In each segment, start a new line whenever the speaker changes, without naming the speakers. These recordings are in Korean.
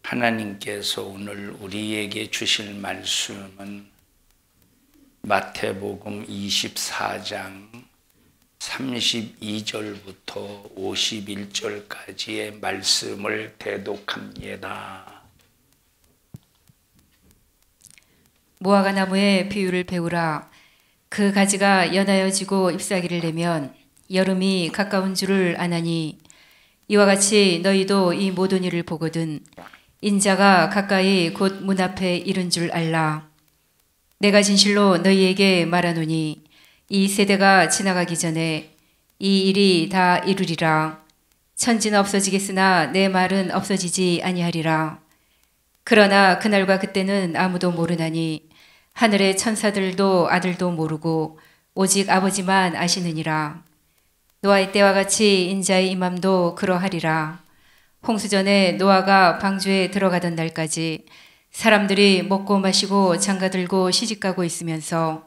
하나님께서 오늘 우리에게 주실 말씀은 마태복음 24장 32절부터 51절까지의 말씀을 대독합니다.
무화과 나무의 비유를 배우라. 그 가지가 연하여지고 잎사귀를 내면 여름이 가까운 줄을 아나니, 이와 같이 너희도 이 모든 일을 보거든 인자가 가까이 곧 문 앞에 이른 줄 알라. 내가 진실로 너희에게 말하노니 이 세대가 지나가기 전에 이 일이 다 이루리라. 천지는 없어지겠으나 내 말은 없어지지 아니하리라. 그러나 그날과 그때는 아무도 모르나니 하늘의 천사들도 아들도 모르고 오직 아버지만 아시느니라. 노아의 때와 같이 인자의 임함도 그러하리라. 홍수전에 노아가 방주에 들어가던 날까지 사람들이 먹고 마시고 장가들고 시집가고 있으면서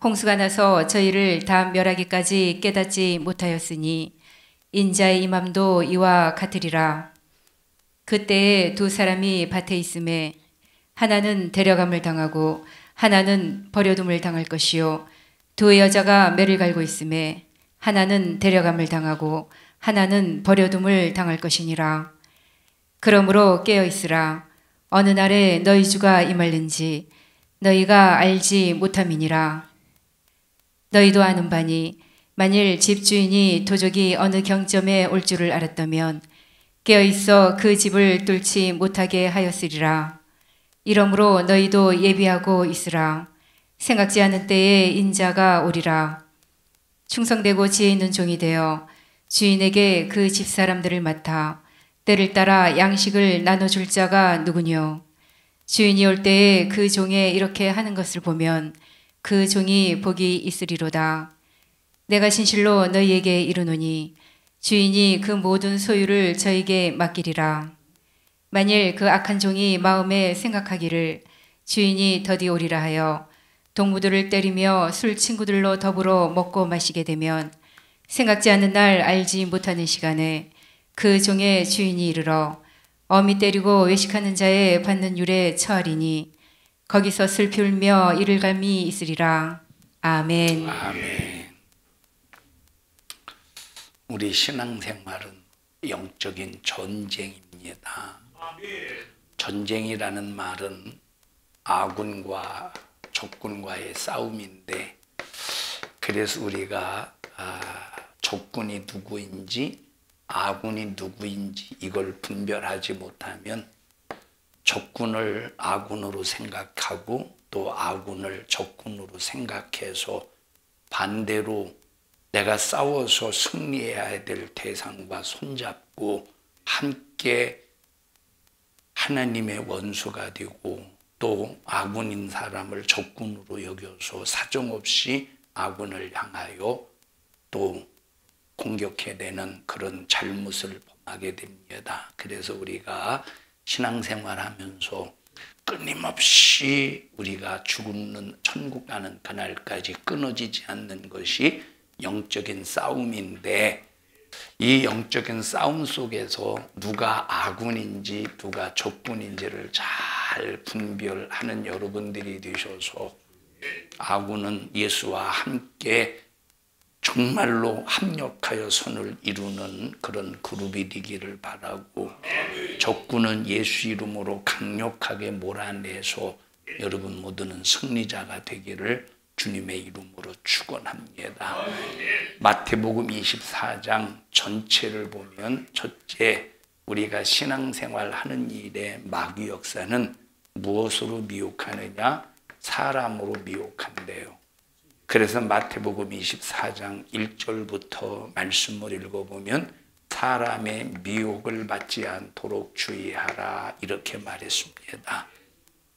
홍수가 나서 저희를 다 멸하기까지 깨닫지 못하였으니 인자의 임함도 이와 같으리라. 그때에 두 사람이 밭에 있음에 하나는 데려감을 당하고 하나는 버려둠을 당할 것이요, 두 여자가 매를 갈고 있음에 하나는 데려감을 당하고 하나는 버려둠을 당할 것이니라. 그러므로 깨어 있으라. 어느 날에 너희 주가 임할는지 너희가 알지 못함이니라. 너희도 아는 바니 만일 집주인이 도적이 어느 경점에 올 줄을 알았다면 깨어 있어 그 집을 뚫지 못하게 하였으리라. 이러므로 너희도 예비하고 있으라. 생각지 않은 때에 인자가 오리라. 충성되고 지혜 있는 종이 되어 주인에게 그 집 사람들을 맡아 때를 따라 양식을 나눠줄 자가 누구뇨? 주인이 올 때에 그 종에 이렇게 하는 것을 보면 그 종이 복이 있으리로다. 내가 진실로 너희에게 이르노니 주인이 그 모든 소유를 저에게 맡기리라. 만일 그 악한 종이 마음에 생각하기를 주인이 더디 오리라 하여 동무들을 때리며 술 친구들로 더불어 먹고 마시게 되면 생각지 않는 날 알지 못하는 시간에 그 종의 주인이 이르러 어미 때리고 외식하는 자의 받는 율에 처하리니 거기서 슬피 울며 이를 감이 있으리라. 아멘.
아멘. 우리 신앙생활은 영적인 전쟁입니다. 전쟁이라는 말은 아군과 적군과의 싸움인데, 그래서 우리가 적군이 누구인지 아군이 누구인지 이걸 분별하지 못하면 적군을 아군으로 생각하고 또 아군을 적군으로 생각해서 반대로 내가 싸워서 승리해야 될 대상과 손잡고 함께 하나님의 원수가 되고 또 아군인 사람을 적군으로 여겨서 사정없이 아군을 향하여 또 공격해내는 그런 잘못을 범하게 됩니다. 그래서 우리가 신앙생활하면서 끊임없이 우리가 죽는 천국 가는 그날까지 끊어지지 않는 것이 영적인 싸움인데, 이 영적인 싸움 속에서 누가 아군인지 누가 적군인지를 잘 분별하는 여러분들이 되셔서 아군은 예수와 함께 정말로 합력하여 선을 이루는 그런 그룹이 되기를 바라고, 적군은 예수 이름으로 강력하게 몰아내서 여러분 모두는 승리자가 되기를 주님의 이름으로 축원합니다. 마태복음 24장 전체를 보면 첫째, 우리가 신앙생활 하는 일의 마귀 역사는 무엇으로 미혹하느냐? 사람으로 미혹한대요. 그래서 마태복음 24장 1절부터 말씀을 읽어보면 사람의 미혹을 받지 않도록 주의하라 이렇게 말했습니다.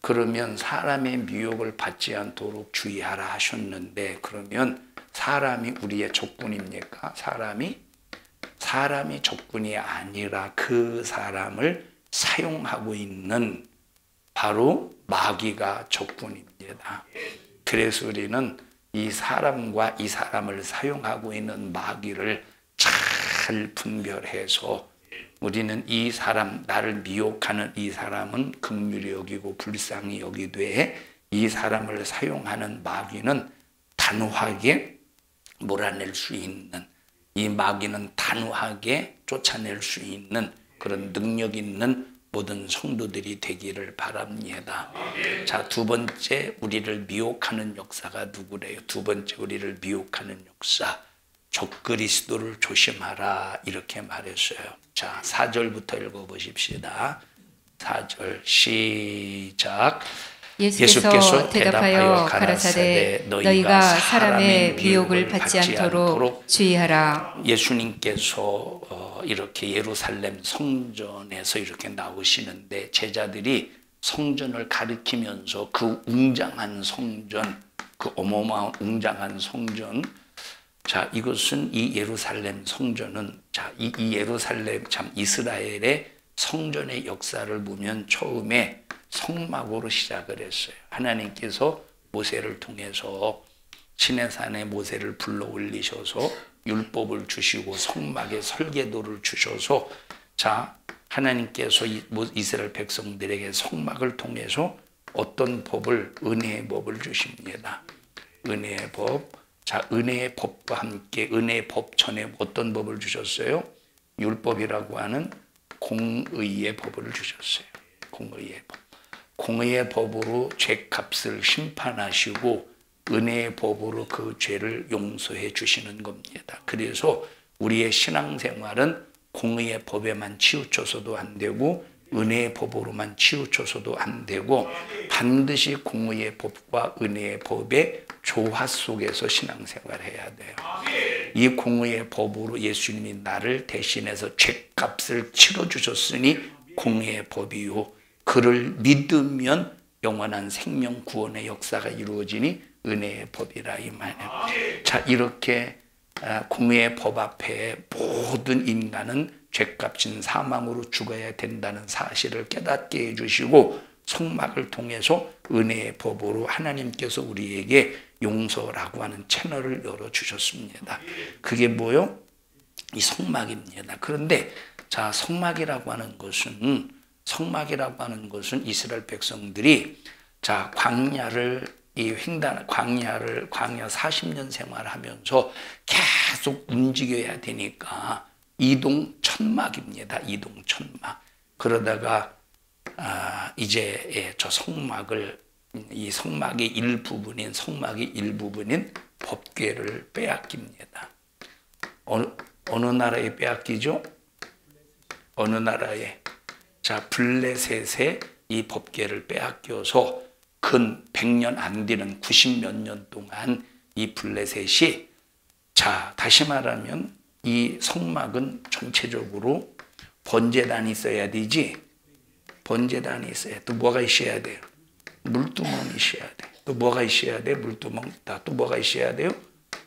그러면 사람의 미혹을 받지 않도록 주의하라 하셨는데, 그러면 사람이 우리의 적군입니까? 사람이 적군이 아니라 그 사람을 사용하고 있는 바로 마귀가 적군입니다. 그래서 우리는 이 사람과 이 사람을 사용하고 있는 마귀를 잘 분별해서 우리는 이 사람, 나를 미혹하는 이 사람은 긍휼히 여기고 불쌍히 여기되 이 사람을 사용하는 마귀는 단호하게 몰아낼 수 있는, 이 마귀는 단호하게 쫓아낼 수 있는 그런 능력 있는 모든 성도들이 되기를 바랍니다. 자, 두 번째 우리를 미혹하는 역사가 누구래요? 두 번째 우리를 미혹하는 역사, 적그리스도를 조심하라 이렇게 말했어요. 자, 4절부터 읽어보십시다. 4절 시작.
예수께서 대답하여 가라사대 너희가 사람의 미혹을 받지 않도록 주의하라.
예수님께서 이렇게 예루살렘 성전에서 이렇게 나오시는데 제자들이 성전을 가리키면서 그 웅장한 성전, 그 어마어마한 웅장한 성전, 자, 이것은 이 예루살렘 성전은, 자, 이 예루살렘, 참 이스라엘의 성전의 역사를 보면 처음에 성막으로 시작을 했어요. 하나님께서 모세를 통해서 시내산에 모세를 불러 올리셔서 율법을 주시고 성막의 설계도를 주셔서, 자, 하나님께서 이스라엘 백성들에게 성막을 통해서 어떤 법을, 은혜의 법을 주십니다. 은혜의 법. 자, 은혜의 법과 함께 은혜의 법 전에 어떤 법을 주셨어요? 율법이라고 하는 공의의 법을 주셨어요. 공의의 법. 공의의 법으로 죄값을 심판하시고 은혜의 법으로 그 죄를 용서해 주시는 겁니다. 그래서 우리의 신앙생활은 공의의 법에만 치우쳐서도 안 되고 은혜의 법으로만 치우쳐서도 안 되고 반드시 공의의 법과 은혜의 법의 조화 속에서 신앙생활해야 돼요. 이 공의의 법으로 예수님이 나를 대신해서 죄값을 치러주셨으니 공의의 법이요, 그를 믿으면 영원한 생명 구원의 역사가 이루어지니 은혜의 법이라 이 말이에요. 자, 이렇게 공의의 법 앞에 모든 인간은 죄값인 사망으로 죽어야 된다는 사실을 깨닫게 해주시고 성막을 통해서 은혜의 법으로 하나님께서 우리에게 용서라고 하는 채널을 열어주셨습니다. 그게 뭐요? 이 성막입니다. 그런데 자, 성막이라고 하는 것은 이스라엘 백성들이 자, 광야 40년 생활하면서 계속 움직여야 되니까 이동천막입니다. 이동천막. 그러다가 이제 저 성막을, 이 성막의 일부분인 법궤를 빼앗깁니다. 어느 나라에 빼앗기죠? 어느 나라에? 자, 블레셋에 이 법궤를 빼앗겨서 근 100년 안 되는 90몇 년 동안 이 블레셋이, 자, 다시 말하면 이 성막은 전체적으로 번제단이 있어야 되지. 번제단이 있어야 돼. 또 뭐가 있어야 돼요? 물두멍이 있어야 돼. 또 뭐가 있어야 돼? 물두멍. 또 뭐가 있어야 돼요?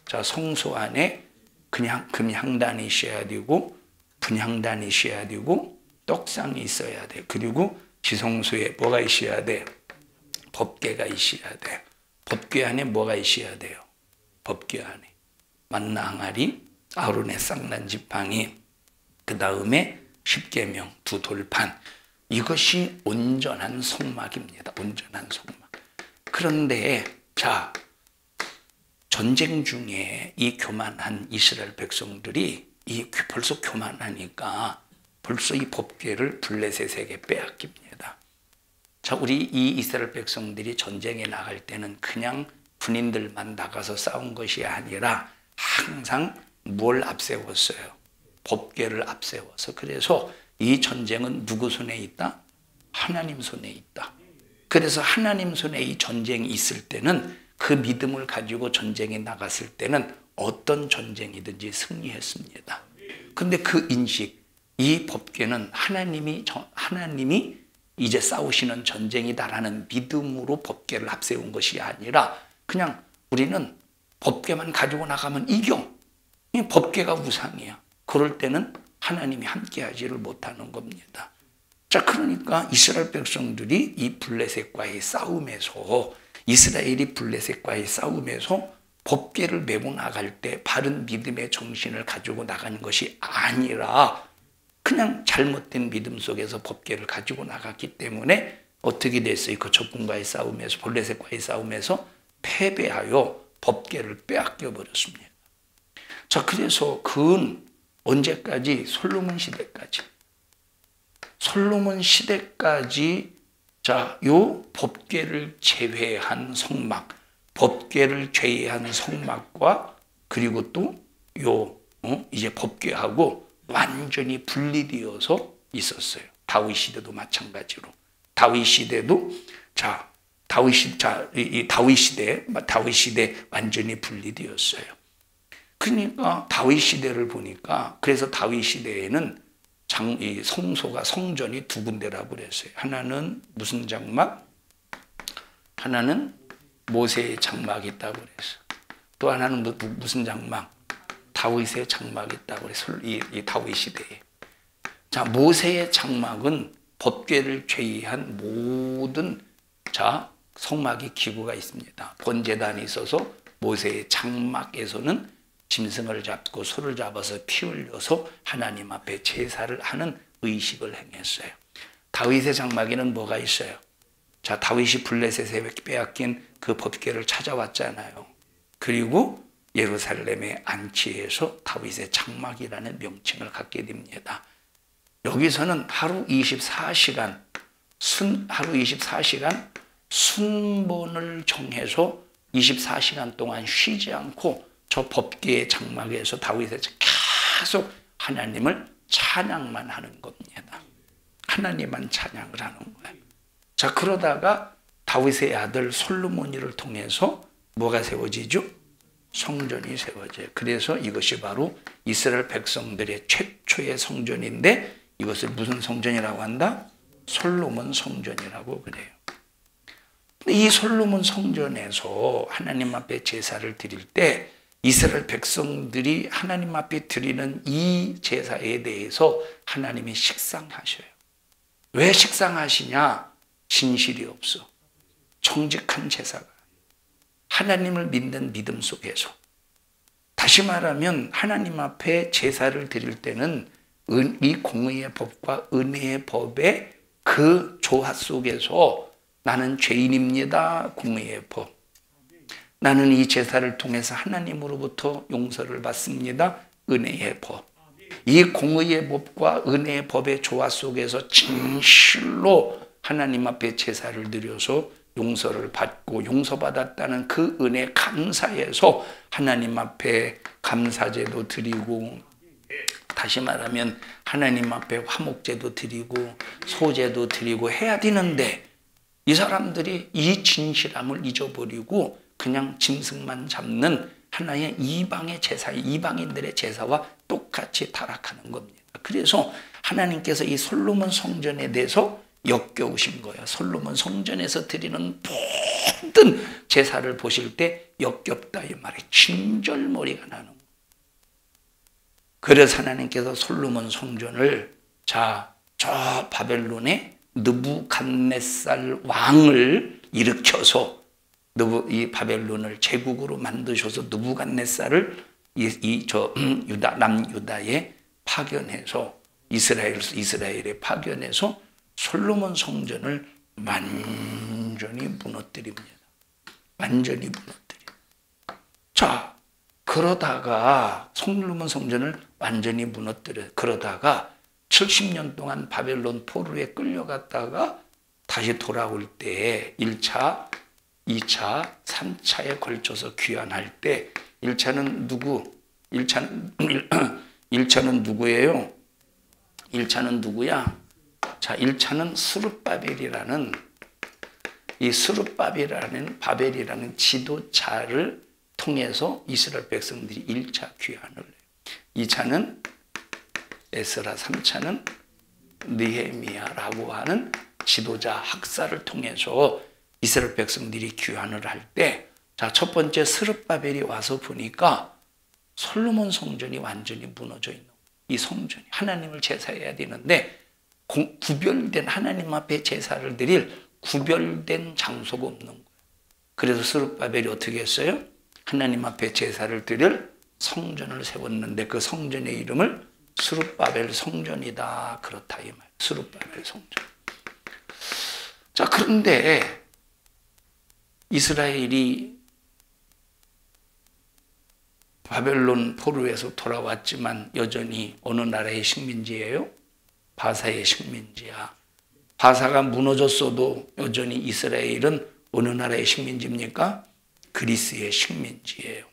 자, 성소 안에 그냥 금향단이 있어야 되고 분향단이 있어야 되고 떡상이 있어야 돼. 그리고 지성소에 뭐가 있어야 돼? 법궤가 있어야 돼. 법궤 안에 뭐가 있어야 돼요? 법궤 안에 만나 항아리, 아론의 쌍난 지팡이, 그 다음에 십계명, 두 돌판. 이것이 온전한 성막입니다. 온전한 성막. 그런데 자, 전쟁 중에 이 교만한 이스라엘 백성들이 벌써 교만하니까 벌써 이 법궤를 블레셋에게 빼앗깁니다. 자, 우리 이 이스라엘 백성들이 전쟁에 나갈 때는 그냥 군인들만 나가서 싸운 것이 아니라 항상 뭘 앞세웠어요? 법궤를 앞세워서. 그래서 이 전쟁은 누구 손에 있다? 하나님 손에 있다. 그래서 하나님 손에 이 전쟁이 있을 때는, 그 믿음을 가지고 전쟁에 나갔을 때는 어떤 전쟁이든지 승리했습니다. 근데 그 인식, 이 법궤는 하나님이 이제 싸우시는 전쟁이다라는 믿음으로 법궤를 앞세운 것이 아니라 그냥 우리는 법궤만 가지고 나가면 이겨. 이 법궤가 우상이야. 그럴 때는 하나님이 함께하지를 못하는 겁니다. 자, 그러니까 이스라엘 백성들이 이 블레셋과의 싸움에서, 이스라엘이 블레셋과의 싸움에서 법궤를 메고 나갈 때 바른 믿음의 정신을 가지고 나가는 것이 아니라 그냥 잘못된 믿음 속에서 법궤를 가지고 나갔기 때문에 어떻게 됐어요? 그 적군과의 싸움에서, 블레셋과의 싸움에서 패배하여 법궤를 빼앗겨 버렸습니다. 자, 그래서 그건 언제까지? 솔로몬 시대까지. 솔로몬 시대까지 자, 요 법궤를 제외한 성막, 법궤를 제외한 성막과 그리고 또 요 이제 법궤하고 완전히 분리되어서 있었어요. 다윗 시대도 마찬가지로. 다윗 시대도 다윗 시대 완전히 분리되었어요. 그러니까 다윗 시대를 보니까 그래서 다윗 시대에는 이 성소가 성전이 두 군데라고 그랬어요. 하나는 무슨 장막? 하나는 모세의 장막이 있다고 그랬어요. 또 하나는 무슨 장막? 다윗의 장막이 있다고 그랬어요. 이 다윗 시대에. 자, 모세의 장막은 법궤를 제외한 모든 성막의 기구가 있습니다. 번제단이 있어서 모세의 장막에서는 짐승을 잡고 소를 잡아서 피 흘려서 하나님 앞에 제사를 하는 의식을 행했어요. 다윗의 장막에는 뭐가 있어요? 자, 다윗이 블레셋에 빼앗긴 그 법궤를 찾아왔잖아요. 그리고 예루살렘에 안치해서 다윗의 장막이라는 명칭을 갖게 됩니다. 여기서는 하루 24시간 순번을 정해서 24시간 동안 쉬지 않고 저 법궤의 장막에서 다윗의 계속 하나님을 찬양만 하는 겁니다. 하나님만 찬양을 하는 거예요. 자, 그러다가 다윗의 아들 솔로몬이를 통해서 뭐가 세워지죠? 성전이 세워져요. 그래서 이것이 바로 이스라엘 백성들의 최초의 성전인데 이것을 무슨 성전이라고 한다? 솔로몬 성전이라고 그래요. 이 솔로몬 성전에서 하나님 앞에 제사를 드릴 때 이스라엘 백성들이 하나님 앞에 드리는 이 제사에 대해서 하나님이 식상하셔요. 왜 식상하시냐? 진실이 없어. 정직한 제사가. 하나님을 믿는 믿음 속에서. 다시 말하면 하나님 앞에 제사를 드릴 때는 이 공의의 법과 은혜의 법의 그 조화 속에서 나는 죄인입니다. 공의의 법. 나는 이 제사를 통해서 하나님으로부터 용서를 받습니다. 은혜의 법. 이 공의의 법과 은혜의 법의 조화 속에서 진실로 하나님 앞에 제사를 드려서 용서를 받고 용서받았다는 그 은혜 감사해서 하나님 앞에 감사제도 드리고 다시 말하면 하나님 앞에 화목제도 드리고 소제도 드리고 해야 되는데 이 사람들이 이 진실함을 잊어버리고 그냥 짐승만 잡는 하나의 이방의 제사, 이방인들의 제사와 똑같이 타락하는 겁니다. 그래서 하나님께서 이 솔로몬 성전에 대해서 역겨우신 거예요. 솔로몬 성전에서 드리는 모든 제사를 보실 때 역겹다 이 말에 진절머리가 나는 거예요. 그래서 하나님께서 솔로몬 성전을 저 바벨론의 느부갓네살 왕을 일으켜서 이 바벨론을 제국으로 만드셔서 느부갓네살을 남유다에 파견해서 이스라엘에 파견해서 솔로몬 성전을 완전히 무너뜨립니다. 완전히 무너뜨립니다. 자, 그러다가 솔로몬 성전을 완전히 그러다가 70년 동안 바벨론 포로에 끌려갔다가 다시 돌아올 때 1차, 2차, 3차에 걸쳐서 귀환할 때 1차는 누구? 1차는 누구예요? 1차는 누구야? 자, 1차는 스룹바벨이라는 바벨이라는 지도자를 통해서 이스라엘 백성들이 1차 귀환을 해요. 2차는 에스라, 3차는 느헤미야라고 하는 지도자 학사를 통해서 이스라엘 백성들이 귀환을 할 때, 자, 첫 번째 스룹바벨이 와서 보니까 솔로몬 성전이 완전히 무너져 있는 거예요. 이 성전이 하나님을 제사해야 되는데 구별된 하나님 앞에 제사를 드릴 구별된 장소가 없는 거예요. 그래서 스룹바벨이 어떻게 했어요? 하나님 앞에 제사를 드릴 성전을 세웠는데 그 성전의 이름을 스룹바벨 성전이다. 그렇다 이 말. 스룹바벨 성전. 자, 그런데 이스라엘이 바벨론 포로에서 돌아왔지만 여전히 어느 나라의 식민지예요? 바사의 식민지야. 바사가 무너졌어도 여전히 이스라엘은 어느 나라의 식민지입니까? 그리스의 식민지예요.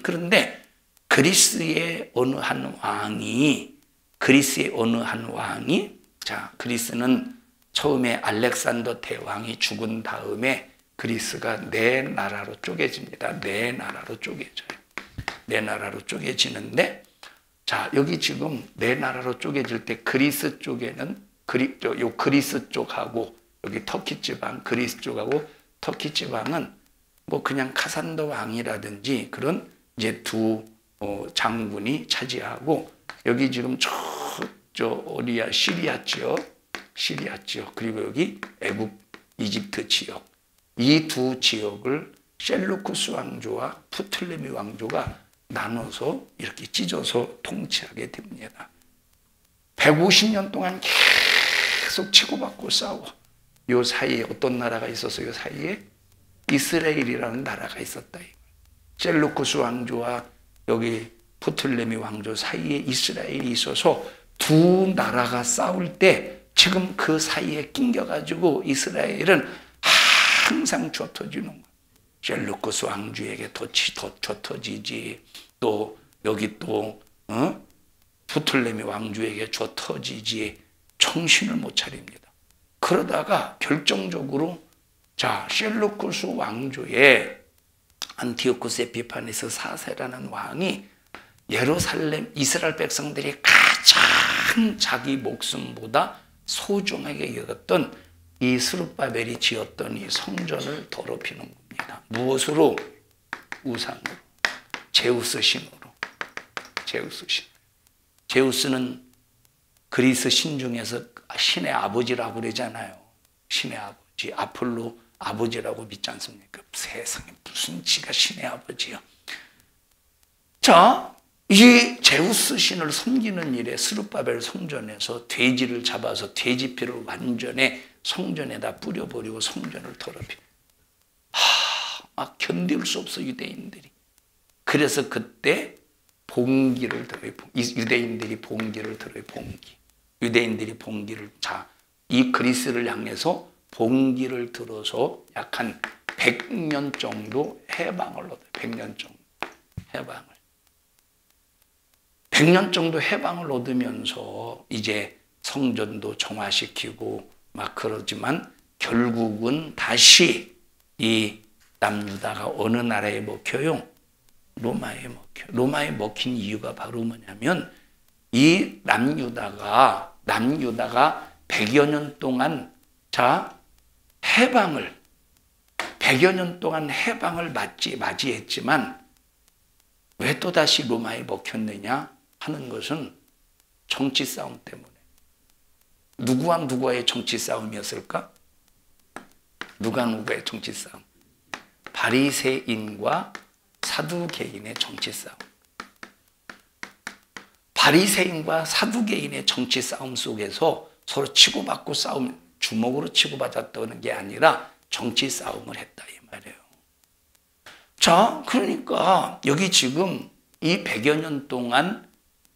그런데 그리스의 어느 한 왕이 자, 그리스는 처음에 알렉산더 대왕이 죽은 다음에 그리스가 네 나라로 쪼개집니다. 네 나라로 쪼개져요. 네 나라로 쪼개지는데, 자, 여기 지금 네 나라로 쪼개질 때 그리스 쪽에는 요 그리스 쪽하고 여기 터키 지방, 그리스 쪽하고 터키 지방은 뭐 그냥 카산더 왕이라든지 그런 이제 두 장군이 차지하고, 여기 지금 어디야? 시리아죠. 그리고 여기 애굽, 이집트 지역. 이 두 지역을 셀루쿠스 왕조와 프톨레미 왕조가 나눠서 이렇게 찢어서 통치하게 됩니다. 150년 동안 계속 치고받고 싸워. 요 사이에 어떤 나라가 있었어요? 요 사이에 이스라엘이라는 나라가 있었다. 셀루쿠스 왕조와 여기 프톨레미 왕조 사이에 이스라엘이 있어서 두 나라가 싸울 때 지금 그 사이에 낑겨가지고 이스라엘은 항상 쥐어터지는 거예요. 셀루쿠스 왕조에게 더 쥐어터지지, 또 여기 또 프톨레미 왕조에게 쥐어터지지, 정신을 못 차립니다. 그러다가 결정적으로 자, 셀루쿠스 왕조의 안티오쿠스 에피파네스 4세라는 왕이 예루살렘 이스라엘 백성들이 가장 자기 목숨보다 소중하게 여겼던 이 스룹바벨이 지었던 이 성전을 더럽히는 겁니다. 무엇으로? 우상으로. 제우스 신으로. 제우스는 그리스 신 중에서 신의 아버지라고 그러잖아요. 신의 아버지. 아폴로 아버지라고 믿지 않습니까? 세상에 무슨 지가 신의 아버지야. 자, 이 제우스 신을 섬기는 일에 스룹바벨 성전에서 돼지를 잡아서 돼지피를 완전히 성전에다 뿌려버리고 성전을 더럽히고, 막 견딜 수 없어 유대인들이. 그래서 그때 봉기를 들어요. 유대인들이 봉기를 들어요. 유대인들이 봉기를, 자, 이 그리스를 향해서 봉기를 들어서 약 한 100년 정도 해방을 얻어요. 100년 정도 해방을. 100년 정도 해방을 얻으면서 이제 성전도 정화시키고 막 그러지만 결국은 다시 이 남유다가 어느 나라에 먹혀요? 로마에 먹혀요. 로마에 먹힌 이유가 바로 뭐냐면 이 남유다가 100여 년 동안, 자, 100여 년 동안 해방을 맞이했지만 왜 또다시 로마에 먹혔느냐 하는 것은 정치 싸움 때문에. 누구와 누구의 정치 싸움이었을까? 누구의 정치 싸움? 바리새인과 사두개인의 정치 싸움. 바리새인과 사두개인의 정치 싸움 속에서 서로 치고받고 싸움, 주먹으로 치고받았다는 게 아니라 정치 싸움을 했다 이 말이에요. 자, 그러니까 여기 지금 이 100여 년 동안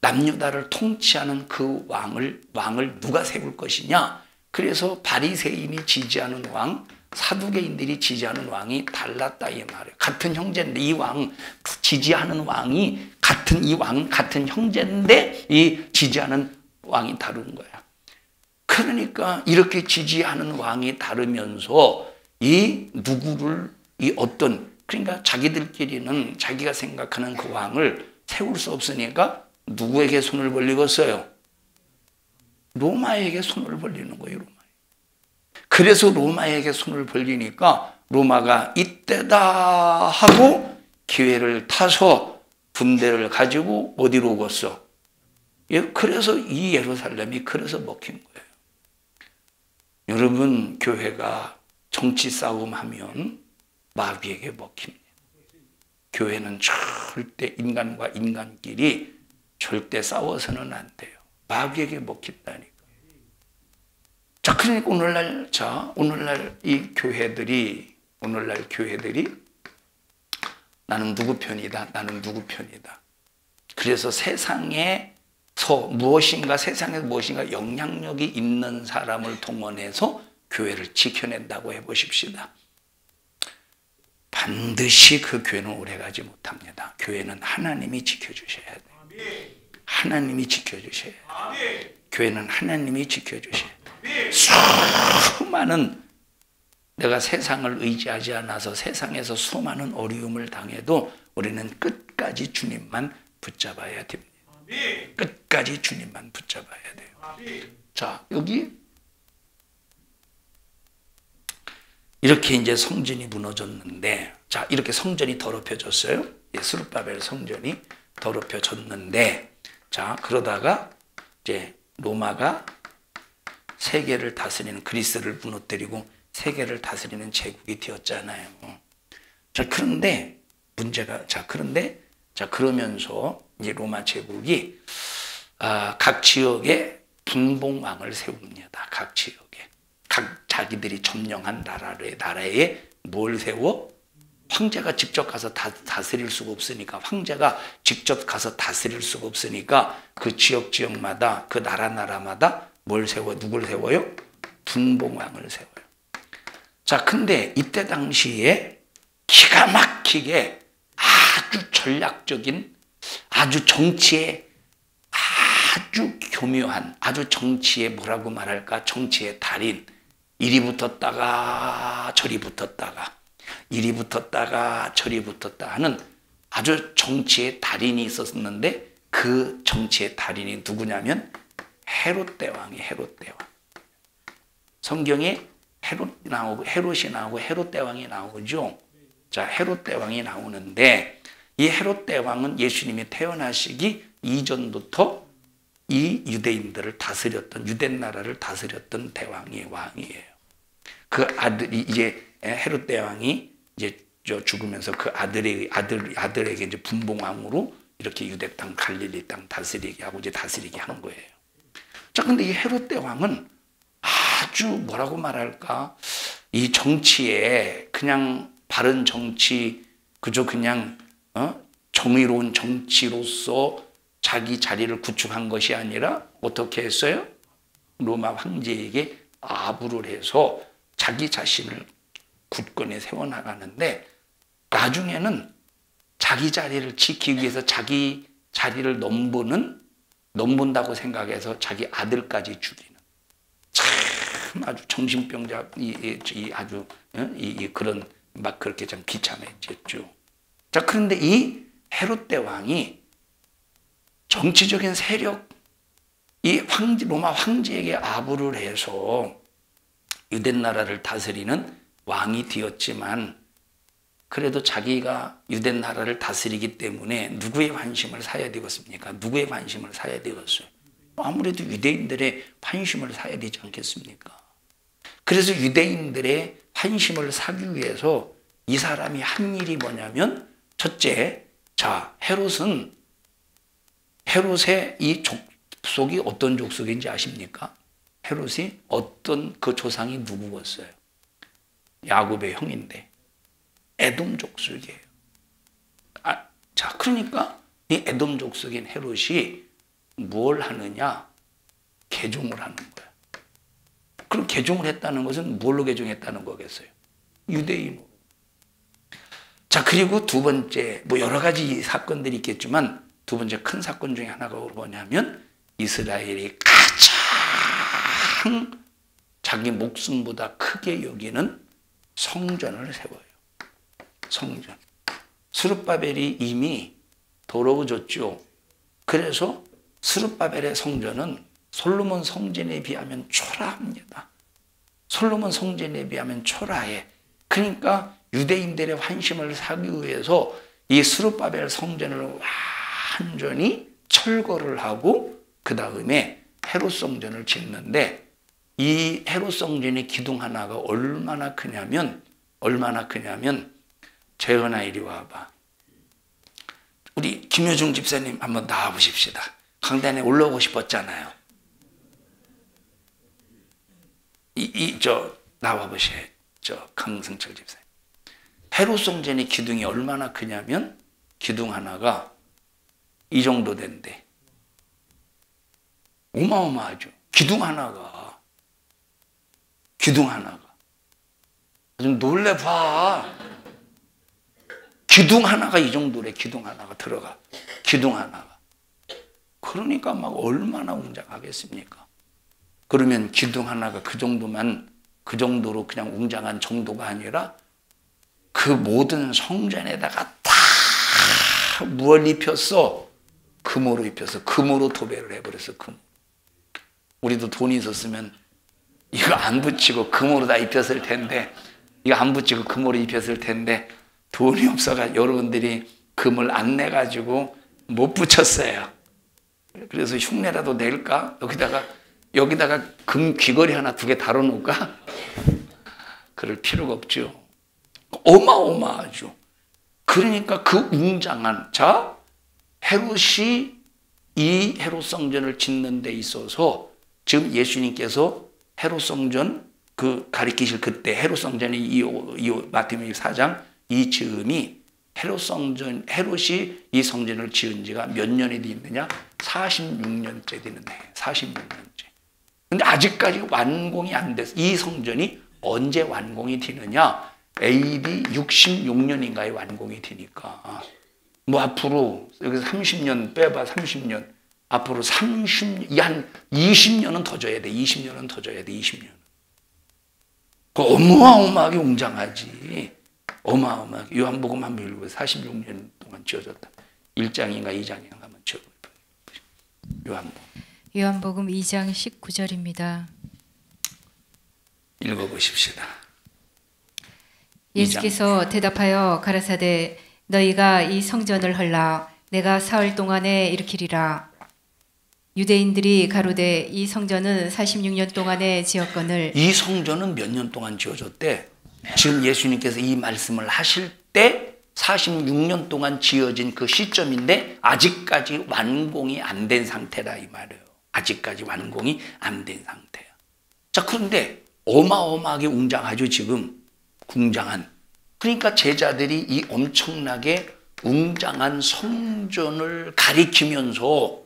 남유다를 통치하는 그 왕을 누가 세울 것이냐? 그래서 바리새인이 지지하는 왕, 사두개인들이 지지하는 왕이 달랐다 이 말이에요. 같은 형제인데 이 왕 지지하는 왕이 같은 형제인데 이 지지하는 왕이 다른 거야. 그러니까 이렇게 지지하는 왕이 다르면서 이 어떤, 그러니까 자기들끼리는 자기가 생각하는 그 왕을 세울 수 없으니까 누구에게 손을 벌리겠어요? 로마에게 손을 벌리는 거예요. 그래서 로마에게 손을 벌리니까 로마가 이때다 하고 기회를 타서 군대를 가지고 어디로 오겠어? 그래서 이 예루살렘이 그래서 먹힌 거예요. 여러분, 교회가 정치 싸움하면 마귀에게 먹힙니다. 교회는 절대 인간과 인간끼리 절대 싸워서는 안 돼요. 마귀에게 먹힌다니까. 자, 그러니까 오늘날 교회들이 나는 누구 편이다. 나는 누구 편이다. 그래서 세상에서 무엇인가 영향력이 있는 사람을 동원해서 교회를 지켜낸다고 해보십시다. 반드시 그 교회는 오래가지 못합니다. 교회는 하나님이 지켜주셔야 돼요. 하나님이 지켜주셔야 돼요. 교회는 하나님이 지켜주셔야 돼요. 수많은 내가 세상을 의지하지 않아서 세상에서 수많은 어려움을 당해도 우리는 끝까지 주님만 붙잡아야 됩니다. 끝까지 주님만 붙잡아야 돼요. 자, 여기 이렇게 이제 성전이 무너졌는데, 자, 이렇게 성전이 더럽혀졌어요. 스룹바벨 성전이 더럽혀졌는데, 자, 그러다가 이제 로마가 세계를 다스리는, 그리스를 무너뜨리고 세계를 다스리는 제국이 되었잖아요. 자, 그런데 문제가, 그러면서 이제 로마 제국이 각 지역에 분봉왕을 세웁니다. 각 지역에. 각 자기들이 점령한 나라에 뭘 세워? 황제가 직접 가서 다스릴 수가 없으니까, 황제가 직접 가서 다스릴 수가 없으니까 그 지역마다, 그 나라마다 뭘 세워? 누굴 세워요? 분봉왕을 세워요. 자, 근데 이때 당시에 기가 막히게 아주 전략적인, 아주 정치에 아주 교묘한, 아주 정치에 뭐라고 말할까? 정치의 달인. 이리 붙었다가 저리 붙었다가, 이리 붙었다가 저리 붙었다 하는 아주 정치의 달인이 있었는데, 그 정치의 달인이 누구냐면 헤롯 대왕이 헤롯 대왕. 성경에 헤롯이 나오고 헤롯 대왕이 나오죠. 자, 헤롯 대왕이 나오는데, 이 헤롯 대왕은 예수님이 태어나시기 이전부터 이 유대인들을 다스렸던, 유대 나라를 다스렸던 왕이에요. 그 아들이 이제 헤롯 대왕이 이제 죽으면서 그 아들에게 이제 분봉왕으로 이렇게 유대 땅, 갈릴리 땅 다스리게 하고 이제 다스리게 한 거예요. 자, 근데 이 헤롯 대왕은 아주 뭐라고 말할까? 이 정치에 그냥 바른 정치, 그저 그냥 정의로운 정치로서 자기 자리를 구축한 것이 아니라 어떻게 했어요? 로마 황제에게 아부를 해서 자기 자신을 굳건히 세워나가는데, 나중에는 자기 자리를 지키기 위해서 자기 자리를 넘본다고 생각해서 자기 아들까지 죽이는, 참 아주 정신병자, 그런 막 그렇게 좀 비참해졌죠. 자, 그런데 이 헤롯 대왕이 정치적인 세력, 로마 황제에게 아부를 해서 유대 나라를 다스리는 왕이 되었지만, 그래도 자기가 유대 나라를 다스리기 때문에 누구의 관심을 사야 되겠습니까? 누구의 관심을 사야 되겠어요? 아무래도 유대인들의 관심을 사야 되지 않겠습니까? 그래서 유대인들의 관심을 사기 위해서 이 사람이 한 일이 뭐냐면, 첫째, 자, 헤롯의 이 족속이 어떤 족속인지 아십니까? 헤롯이 어떤 그 조상이 누구였어요? 야곱의 형인데 에돔 족속이에요. 자, 그러니까 이 에돔 족속인 헤롯이 뭘 하느냐? 개종을 하는 거야. 그럼 개종을 했다는 것은 뭘로 개종했다는 거겠어요? 유대인으로. 자, 그리고 두 번째, 뭐 여러 가지 사건들이 있겠지만, 두 번째 큰 사건 중에 하나가 뭐냐면, 이스라엘이 가장 자기 목숨보다 크게 여기는 성전을 세워요. 성전. 스룹바벨이 이미 더러워졌죠. 그래서 스룹바벨의 성전은 솔로몬 성전에 비하면 초라합니다. 솔로몬 성전에 비하면 초라해. 그러니까 유대인들의 환심을 사기 위해서 이 스룹바벨 성전을 완전히 철거를 하고 그 다음에 헤롯 성전을 짓는데, 이 헤롯 성전의 기둥 하나가 얼마나 크냐면, 재현아 이리 와봐. 우리 김효중 집사님 한번 나와보십시다. 강단에 올라오고 싶었잖아요. 나와보셔요. 강승철 집사님. 헤롯성전의 기둥이 얼마나 크냐면 기둥 하나가 이 정도 된대. 어마어마하죠. 기둥 하나가. 좀 놀래봐. 기둥 하나가 이 정도래. 기둥 하나가 들어가. 기둥 하나가. 그러니까 막 얼마나 웅장하겠습니까? 그러면 기둥 하나가 그 정도로 그냥 웅장한 정도가 아니라 그 모든 성전에다가 다 무얼 입혔어? 금으로 입혔어. 금으로 도배를 해버렸어. 금. 우리도 돈이 있었으면 이거 안 붙이고 금으로 다 입혔을 텐데, 이거 안 붙이고 금으로 입혔을 텐데, 돈이 없어가 여러분들이 금을 안 내가지고 못 붙였어요. 그래서 흉내라도 낼까? 여기다가 금 귀걸이 하나 2개 달아놓을까? 그럴 필요가 없죠. 어마어마하죠. 그러니까 그 웅장한, 헤롯이 이 헤롯 성전을 짓는 데 있어서 지금 예수님께서 헤롯 성전 가리키실 그때 헤롯 성전이 이 마태복음 4장 이 즈음이 헤롯이 이 성전을 지은 지가 몇 년이 되느냐? 46년째 되는 해. 46년째. 근데 아직까지 완공이 안 돼서 이 성전이 언제 완공이 되느냐? AD 66년인가에 완공이 되니까. 뭐 앞으로 여기서 30년 빼봐. 30년. 앞으로 한 20년은 더 줘야 돼. 20년은 더 줘야 돼. 20년. 어마어마하게 웅장하지. 어마어마하게. 요한복음 한번 읽어보세요. 46년 동안 지어졌다. 1장인가 2장인가 한번 지어보세요.
요한복음 2장 19절입니다.
읽어보십시다.
예수께서 대답하여 가라사대 너희가 이 성전을 헐라 내가 사흘 동안에 일으키리라. 유대인들이 가로되 이 성전은 46년 동안에 지었거늘.
이 성전은 몇 년 동안 지어졌대? 지금 예수님께서 이 말씀을 하실 때 46년 동안 지어진 그 시점인데 아직까지 완공이 안 된 상태라 이 말이에요. 아직까지 완공이 안 된 상태야. 자, 그런데 어마어마하게 웅장하죠, 지금. 웅장한. 그러니까 제자들이 이 엄청나게 웅장한 성전을 가리키면서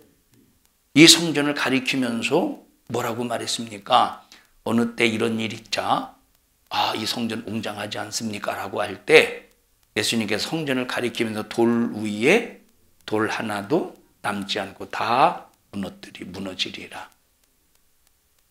이 성전을 가리키면서 뭐라고 말했습니까? 어느 때 이런 일이 있자, 이 성전 웅장하지 않습니까? 라고 할 때 예수님께서 성전을 가리키면서 돌 위에 돌 하나도 남지 않고 다 무너지리라.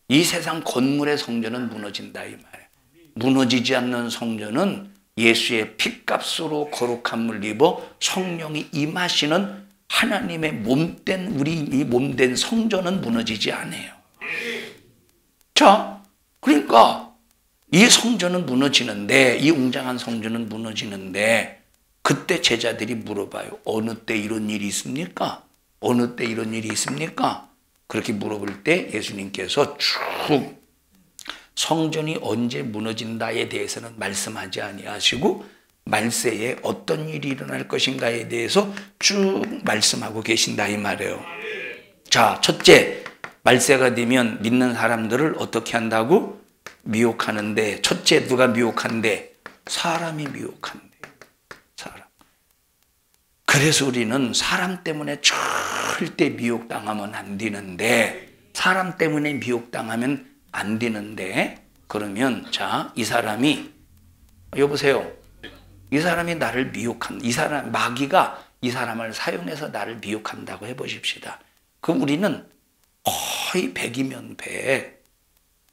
이 세상 건물의 성전은 무너진다 이 말이에요. 무너지지 않는 성전은 예수의 핏값으로 거룩함을 입어 성령이 임하시는 하나님의 몸된 우리 이 몸된 성전은 무너지지 않아요. 자, 그러니까 이 성전은 무너지는데, 이 웅장한 성전은 무너지는데, 그때 제자들이 물어봐요. 어느 때 이런 일이 있습니까? 어느 때 이런 일이 있습니까? 그렇게 물어볼 때 예수님께서 쭉 성전이 언제 무너진다에 대해서는 말씀하지 아니하시고 말세에 어떤 일이 일어날 것인가에 대해서 쭉 말씀하고 계신다 이 말이에요. 자, 첫째, 말세가 되면 믿는 사람들을 어떻게 한다고? 미혹하는데, 첫째 누가 미혹한대? 사람이 미혹한대. 사람. 그래서 우리는 사람 때문에 절대 미혹당하면 안 되는데, 사람 때문에 미혹당하면 안 되는데, 그러면 자, 이 사람이 여보세요. 이 사람이 나를 이 사람 마귀가 이 사람을 사용해서 나를 미혹한다고 해보십시다. 그럼 우리는 거의 100이면 100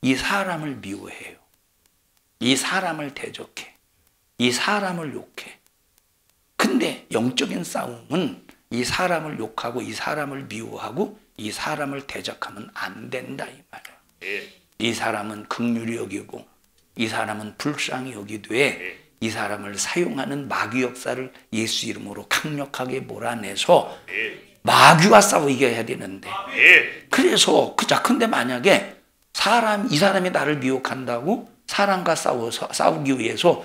이 사람을 미워해요. 이 사람을 대적해. 이 사람을 욕해. 근데 영적인 싸움은 이 사람을 욕하고 이 사람을 미워하고 이 사람을 대적하면 안 된다 이 말이에요. 이 사람은 긍휼히 여기고 이 사람은 불쌍히 여기되 이 사람을 사용하는 마귀 역사를 예수 이름으로 강력하게 몰아내서 마귀와 싸워 이겨야 되는데, 그래서 근데 만약에 이 사람이 나를 미혹한다고 사람과 싸우기 위해서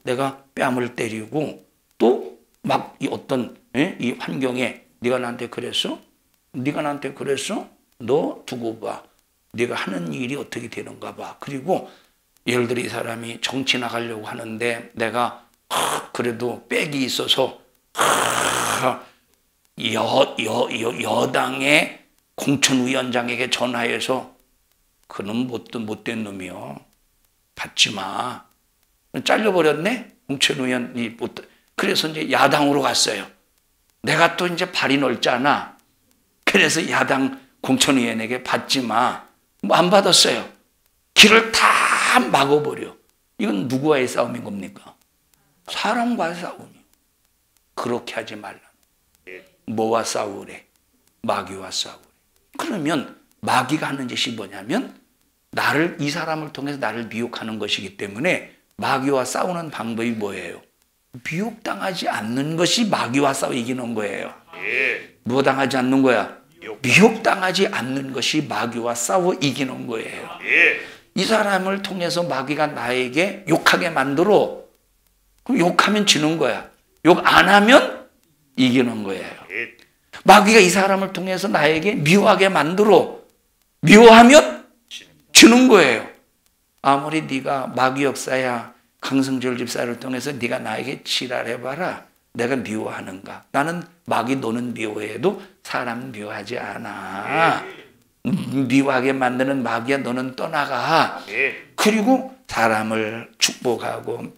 내가 뺨을 때리고 또 막 이 어떤 이 환경에 네가 나한테 그랬어? 네가 나한테 그랬어? 너 두고 봐. 네가 하는 일이 어떻게 되는가 봐. 그리고 예를 들어 이 사람이 정치 나가려고 하는데 내가 그래도 백이 있어서 여당의 공천위원장에게 전화해서 그놈 못된 놈이요. 받지 마. 잘려버렸네? 공천위원이 그래서 이제 야당으로 갔어요. 내가 또 이제 발이 넓잖아. 그래서 야당 공천위원에게 받지 마. 뭐 안 받았어요. 길을 다 막아버려. 이건 누구와의 싸움인 겁니까? 사람과의 싸움이요. 그렇게 하지 말라. 뭐와 싸우래? 마귀와 싸우래. 그러면 마귀가 하는 짓이 뭐냐면 이 사람을 통해서 나를 미혹하는 것이기 때문에 마귀와 싸우는 방법이 뭐예요? 미혹당하지 않는 것이 마귀와 싸워 이기는 거예요. 뭐 당하지 않는 거야? 미혹당하지 않는 것이 마귀와 싸워 이기는 거예요. 이 사람을 통해서 마귀가 나에게 욕하게 만들어. 그럼 욕하면 지는 거야. 욕 안 하면 이기는 거예요. 마귀가 이 사람을 통해서 나에게 미워하게 만들어. 미워하면 지는 거예요. 아무리 네가 마귀 역사야 강승철 집사를 통해서 네가 나에게 지랄해봐라. 내가 미워하는가? 나는 마귀 너는 미워해도 사람 미워하지 않아. 미워하게 만드는 마귀야 너는 떠나가. 그리고 사람을 축복하고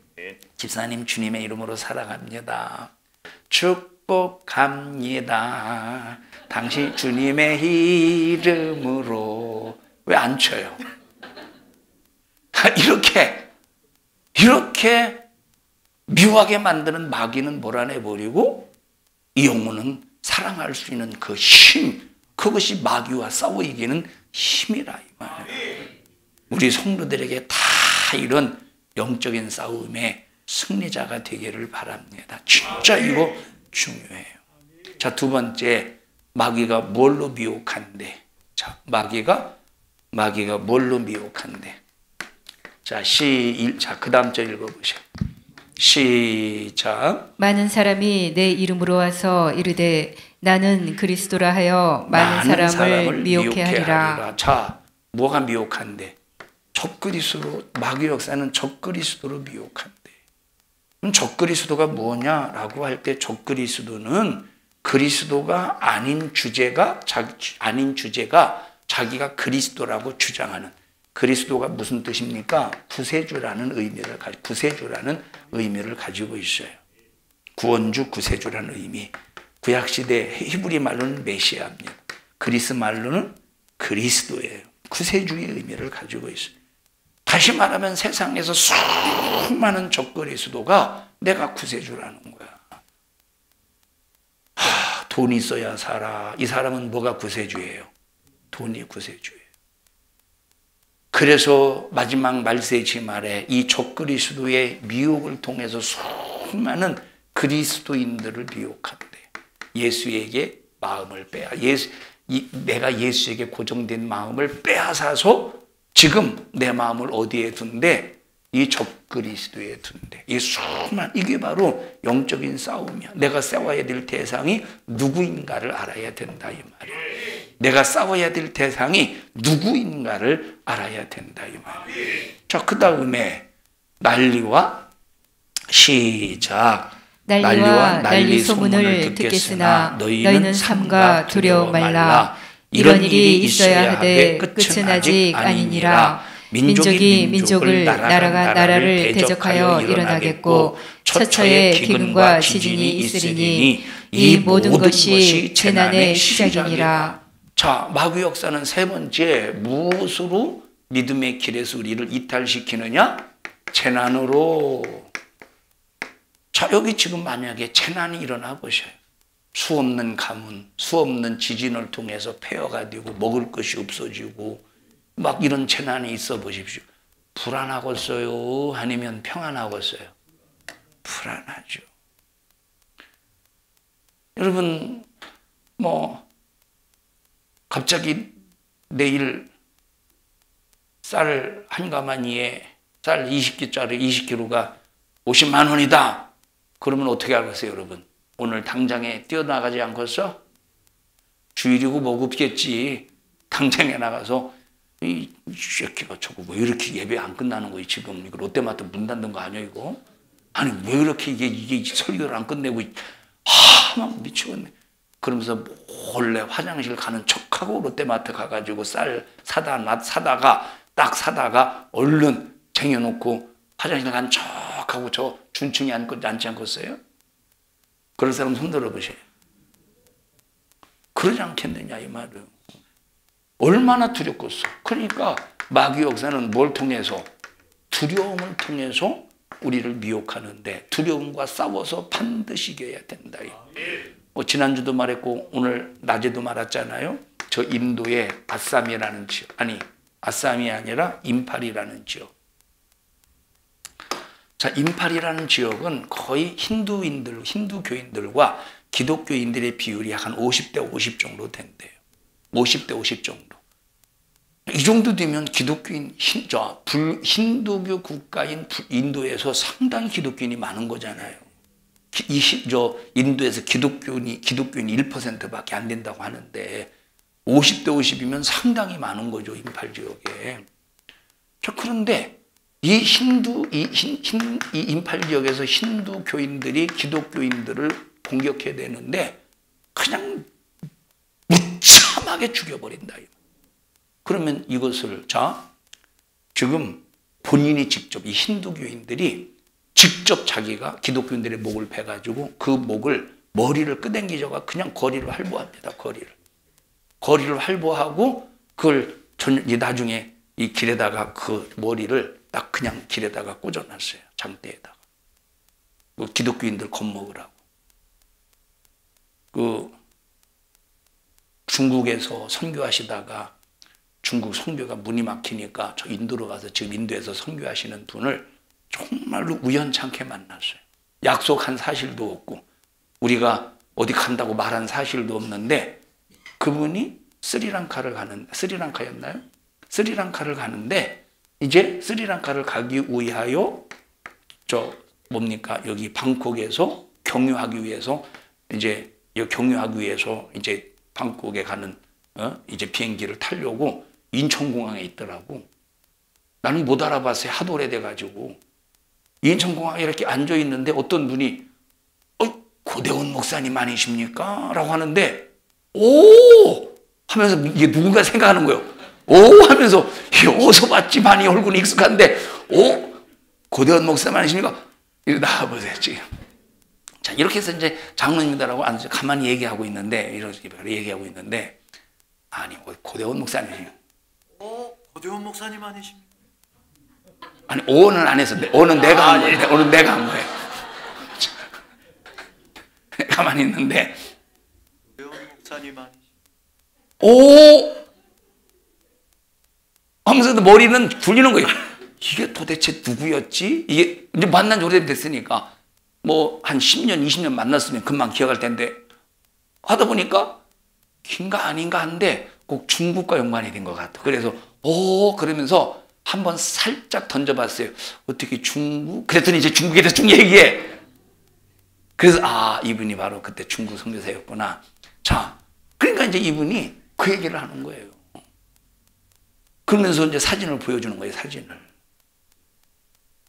집사님 주님의 이름으로 사랑합니다. 축복합니다. 당신 주님의 이름으로. 왜 안 쳐요? 이렇게 미워하게 만드는 마귀는 몰아내버리고 이 영혼은 사랑할 수 있는 그 힘, 그것이 마귀와 싸워 이기는 힘이라 이 말이에요. 우리 성도들에게 다 이런 영적인 싸움에 승리자가 되기를 바랍니다. 진짜 이거 중요해요. 자, 두 번째, 마귀가 뭘로 미혹한대? 자, 마귀가 뭘로 미혹한대? 자, 그 다음 절 읽어보세요. 시작.
많은 사람이 내 이름으로 와서 이르되 나는 그리스도라 하여 많은 사람을 미혹해 하리라.
자, 뭐가 미혹한데? 적그리스도로, 마귀 역사는 적그리스도로 미혹한대. 그럼 적그리스도가 뭐냐라고 할 때 적그리스도는 그리스도가 아닌 주제가 자기가 그리스도라고 주장하는, 그리스도가 무슨 뜻입니까? 구세주라는 의미를 가지고 있어요. 구원주, 구세주라는 의미. 구약시대 히브리 말로는 메시아입니다. 그리스 말로는 그리스도예요. 구세주의 의미를 가지고 있어요. 다시 말하면 세상에서 수많은 적그리스도가 내가 구세주라는 거야. 돈이 있어야 살아. 이 사람은 뭐가 구세주예요? 돈이 구세주예요. 그래서 마지막 말세지 말에 이 적그리스도의 미혹을 통해서 수많은 그리스도인들을 미혹한대. 예수에게 마음을 내가 예수에게 고정된 마음을 빼앗아서 지금 내 마음을 어디에 둔대? 이 적그리스도에 둔대. 이게 바로 영적인 싸움이야. 내가 싸워야 될 대상이 누구인가를 알아야 된다 이 말이야. 내가 싸워야 될 대상이 누구인가를 알아야 된다 이 말이야. 자, 그 다음에 난리와 시작.
난리와 난리 소문을 듣겠으나 너희는 삼가 두려워 말라. 이런 일이 있어야 하되 끝은 아직 아니니라. 민족이 민족을 나라가 나라를 대적하여 일어나겠고 처처에 기근과 지진이 있으리니 이 모든 것이 재난의 시작이니라.
자, 마귀 역사는 세 번째 무엇으로 믿음의 길에서 우리를 이탈시키느냐? 재난으로. 자, 여기 지금 만약에 재난이 일어나 보셔요. 수 없는 가뭄, 수 없는 지진을 통해서 폐허가 되고 먹을 것이 없어지고 막 이런 재난이 있어 보십시오. 불안하겠어요? 아니면 평안하겠어요? 불안하죠. 여러분, 갑자기 내일 쌀 한 가마니에 쌀 20kg짜리 20kg가 50만 원이다. 그러면 어떻게 하겠어요, 여러분? 오늘 당장에 뛰어나가지 않겠어? 주일이고 뭐고 없겠지. 당장에 나가서 이 새끼가 저거 왜 이렇게 예배 안 끝나는 거야 지금. 이거 롯데마트 문 닫는 거 아니야 이거? 아니 왜 이렇게 이게 설교를 안 끝내고 막 미치겠네. 그러면서 몰래 화장실 가는 척하고 롯데마트 가가지고 쌀 사다가 딱 사다가 얼른 쟁여놓고 화장실 간 척하고 저 준층에 앉지 않겠어요? 그럴 사람 손 들어보세요. 그러지 않겠느냐 이 말은. 얼마나 두렵겠어. 그러니까 마귀 역사는 뭘 통해서? 두려움을 통해서 우리를 미혹하는데 두려움과 싸워서 반드시 이겨야 된다. 지난주도 말했고 오늘 낮에도 말했잖아요. 저 인도의 아쌈이라는 지역, 아니 아쌈이 아니라 임팔이라는 지역. 자, 임팔이라는 지역은 거의 힌두교인들과 기독교인들의 비율이 약 한 50대 50 정도 된대요. 50대 50 정도. 이 정도 되면 기독교인, 힌두교 국가인 인도에서 상당히 기독교인이 많은 거잖아요. 인도에서 기독교인이 1%밖에 안 된다고 하는데 50대 50이면 상당히 많은 거죠, 임팔 지역에. 자, 그런데 이 임팔 지역에서 힌두 교인들이 기독교인들을 공격해야 되는데 그냥 무참하게 죽여버린다. 그러면 이것을 지금 본인이 직접 이 힌두교인들이 직접 자기가 기독교인들의 목을 베가지고 그 목을 머리를 끄댕기져가 그냥 거리를 활보합니다. 거리를 활보하고 그걸 나중에 이 길에다가 그 머리를 딱 그냥 길에다가 꽂아놨어요. 장대에다가. 기독교인들 겁먹으라고. 중국에서 선교하시다가 중국 선교가 문이 막히니까 저 인도로 가서 지금 인도에서 선교하시는 분을 정말로 우연찮게 만났어요. 약속한 사실도 없고 우리가 어디 간다고 말한 사실도 없는데 그분이 스리랑카였나요? 스리랑카를 가는데 이제 스리랑카를 가기 위하여 여기 방콕에서 경유하기 위해서 이제 방콕에 가는 이제 비행기를 타려고 인천공항에 있더라고. 나는 못 알아봤어요. 하도 오래돼가지고. 인천공항에 이렇게 앉아있는데 어떤 분이 고대원 목사님 아니십니까? 라고 하는데 오! 하면서 이게 누군가 생각하는 거예요. 오! 하면서 어디서 봤지? 많이 얼굴이 익숙한데 오! 고대원 목사님 아니십니까? 이러고 나와보세요 지금. 자, 이렇게 해서 이제 장로님들하고 앉아서 가만히 얘기하고 있는데 아니 고대원 목사님이요.
고대원 목사님 아니십니까?
아니 오는 안 했어. 오는 내가 한 거예요. 오는 내가 한 거예요. 가만히 있는데
고대원 목사님 아니십니까?
오 하면서도 머리는 굴리는 거예요. 이게 도대체 누구였지? 이게 이제 만난 지 오래됐으니까 뭐 한 10년 20년 만났으면 금방 기억할 텐데 하다 보니까 긴가 아닌가 한데 꼭 중국과 연관이 된 것 같아. 그래서 그러면서 한번 살짝 던져봤어요. 어떻게 중국? 그랬더니 이제 중국에 대해서 쭉 얘기해. 그래서 이분이 바로 그때 중국 선교사였구나. 자, 그러니까 이제 이분이 그 얘기를 하는 거예요. 그러면서 이제 사진을 보여주는 거예요. 사진을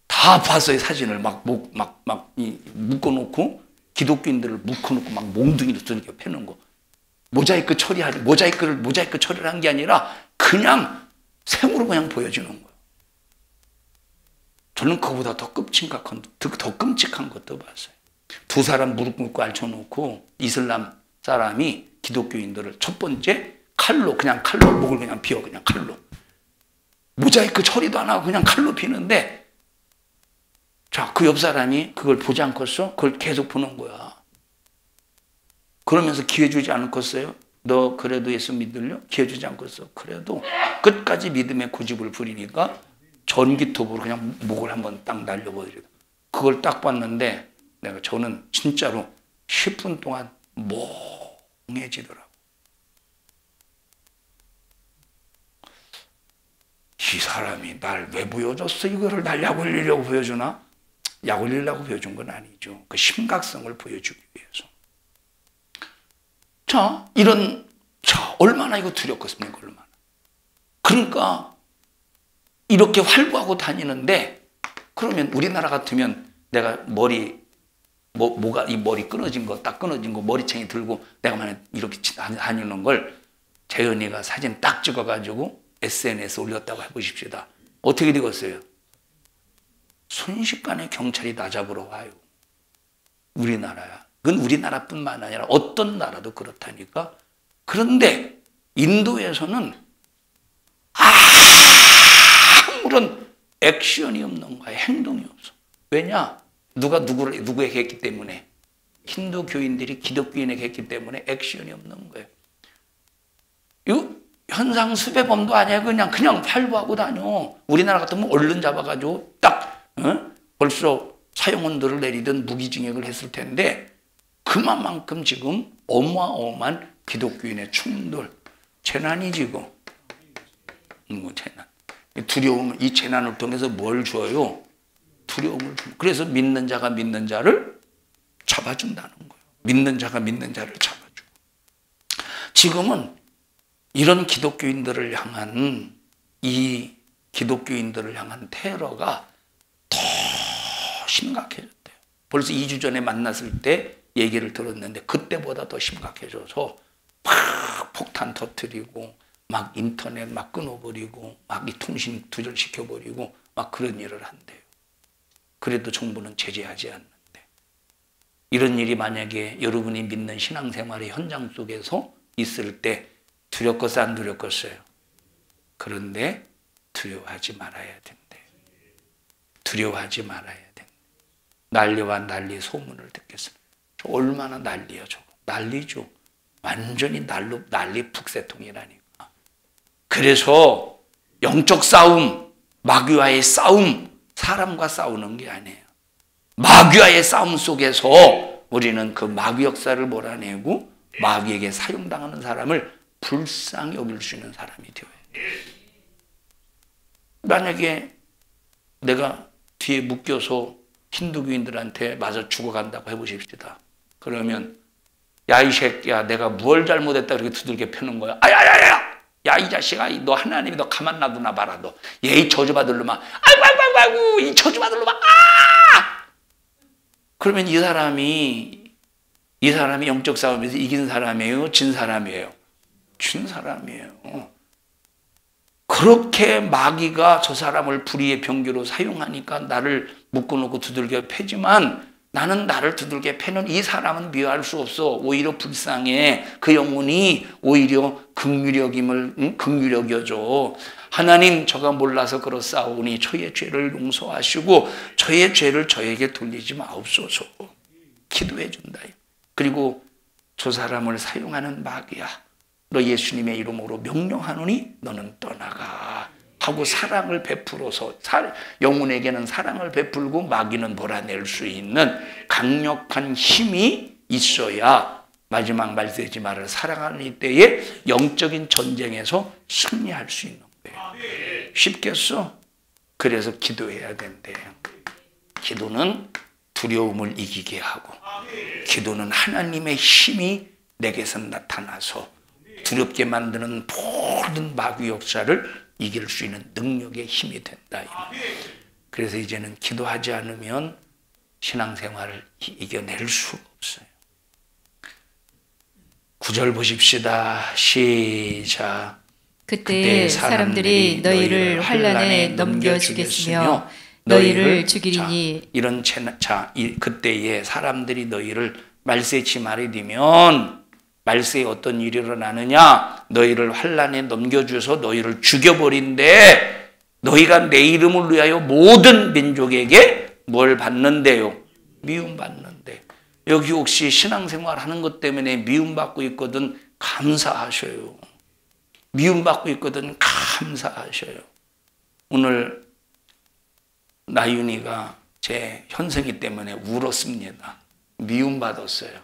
다 봤어요. 사진을 묶어놓고 기독교인들을 묶어놓고 막 몽둥이로 이렇게 패는 거. 모자이크 처리를 한 게 아니라 그냥 생으로 그냥 보여주는 거예요. 저는 그보다 더 끔찍한 것도 봤어요. 두 사람 무릎 꿇고 앉혀놓고 이슬람 사람이 기독교인들을 첫 번째 그냥 칼로 목을 그냥 비워. 그냥 칼로. 모자이크 처리도 안 하고 그냥 칼로 비는데 자, 그 옆 사람이 그걸 보지 않겠어? 그걸 계속 보는 거야. 그러면서 기회 주지 않겠어요? 너 그래도 예수 믿을려? 기회 주지 않겠어? 그래도 끝까지 믿음의 고집을 부리니까 전기톱으로 그냥 목을 한번 딱 날려버리고 그걸 딱 봤는데 저는 진짜로 10분 동안 멍해지더라고. 이 사람이 날 왜 보여줬어? 이거를 날 약 올리려고 보여주나? 약 올리려고 보여준 건 아니죠. 그 심각성을 보여주기 위해서. 얼마나 이거 두렵겠습니까, 얼마나. 그러니까 이렇게 활보하고 다니는데, 그러면 우리나라 같으면 내가 뭐가 이 머리 끊어진 거, 딱 끊어진 거 머리챙이 들고 내가 만약 이렇게 다니는 걸 재현이가 사진 딱 찍어가지고 SNS에 올렸다고 해보십시다. 어떻게 되겠어요? 순식간에 경찰이 나 잡으러 와요. 우리나라야. 그건 우리나라뿐만 아니라 어떤 나라도 그렇다니까. 그런데 인도에서는 아무런 액션이 없는 거야. 행동이 없어. 왜냐? 누가 누구에게 했기 때문에. 힌두 교인들이 기독교인에게 했기 때문에 액션이 없는 거예요. 이거 현상 수배범도 아니야. 그냥 활보하고 다녀. 우리나라 같으면 얼른 잡아가지고 딱 벌써 사형원들을 내리든 무기징역을 했을 텐데, 그만큼 지금 어마어마한 기독교인의 충돌, 재난이 지금 재난. 두려움, 이 재난을 통해서 뭘 줘요? 두려움을 줍니다. 그래서 믿는 자가 믿는 자를 잡아준다는 거예요. 믿는 자가 믿는 자를 잡아주고. 지금은 이런 기독교인들을 향한 테러가 더 심각해졌대요. 벌써 2주 전에 만났을 때 얘기를 들었는데 그때보다 더 심각해져서 막 폭탄 터뜨리고 막 인터넷 막 끊어버리고 막 이 통신 두절시켜버리고 막 그런 일을 한대요. 그래도 정부는 제재하지 않는데, 이런 일이 만약에 여러분이 믿는 신앙생활의 현장 속에서 있을 때 두렵겠어요, 안 두렵겠어요? 그런데 두려워하지 말아야 된대. 두려워하지 말아야 된대. 난리와 난리 소문을 듣겠습니다. 얼마나 난리야 저거. 난리죠. 완전히 난리 북새통이라니까. 그래서 영적 싸움, 마귀와의 싸움, 사람과 싸우는 게 아니에요. 마귀와의 싸움 속에서 우리는 그 마귀 역사를 몰아내고 마귀에게 사용당하는 사람을 불쌍히 여길 수 있는 사람이 되어야 돼요. 만약에 내가 뒤에 묶여서 힌두교인들한테 맞아 죽어간다고 해보십시다. 그러면 야 이 새끼야 내가 뭘 잘못했다 그렇게 두들겨 펴는 거야. 아야야야! 야 이 자식아 너 하나님이 너 가만 놔두나 봐라 너. 얘 이 저주받을 놈아. 아이고 이 저주받을 놈아. 그러면 이 사람이 영적 싸움에서 이긴 사람이에요? 진 사람이에요? 진 사람이에요. 그렇게 마귀가 저 사람을 불의의 병기로 사용하니까 나를 묶어놓고 두들겨 패지만, 나는 나를 두들겨 패는 이 사람은 미워할 수 없어. 오히려 불쌍해. 그 영혼이 오히려 긍휼히 여겨줘. 하나님 저가 몰라서 그렇사오니 저의 죄를 용서하시고 저의 죄를 저에게 돌리지 마옵소서. 기도해 준다. 그리고 저 사람을 사용하는 마귀야, 너 예수님의 이름으로 명령하노니 너는 떠나가 하고 사랑을 베풀어서 영혼에게는 사랑을 베풀고 마귀는 몰아낼 수 있는 강력한 힘이 있어야 마지막 말세지 말을 사랑하는 이때에 영적인 전쟁에서 승리할 수 있는 거예요. 쉽겠어? 그래서 기도해야 된대요. 기도는 두려움을 이기게 하고, 기도는 하나님의 힘이 내게서 나타나서 두렵게 만드는 모든 마귀 역사를 이길 수 있는 능력의 힘이 된다. 그래서 이제는 기도하지 않으면 신앙생활을 이겨낼 수가 없어요. 9절 보십시다. 시작.
그때 사람들이 너희를 환난에 넘겨주겠으며 너희를 죽이리니.
이런 그때에 사람들이 너희를 말세치 말이 되면 말세에 어떤 일이 일어나느냐? 너희를 환난에 넘겨줘서 너희를 죽여버린대. 너희가 내 이름을 위하여 모든 민족에게 뭘 받는데요? 미움받는데. 여기 혹시 신앙생활 하는 것 때문에 미움받고 있거든 감사하셔요. 미움받고 있거든 감사하셔요. 오늘 나윤이가 제 현승이 때문에 울었습니다. 미움받았어요.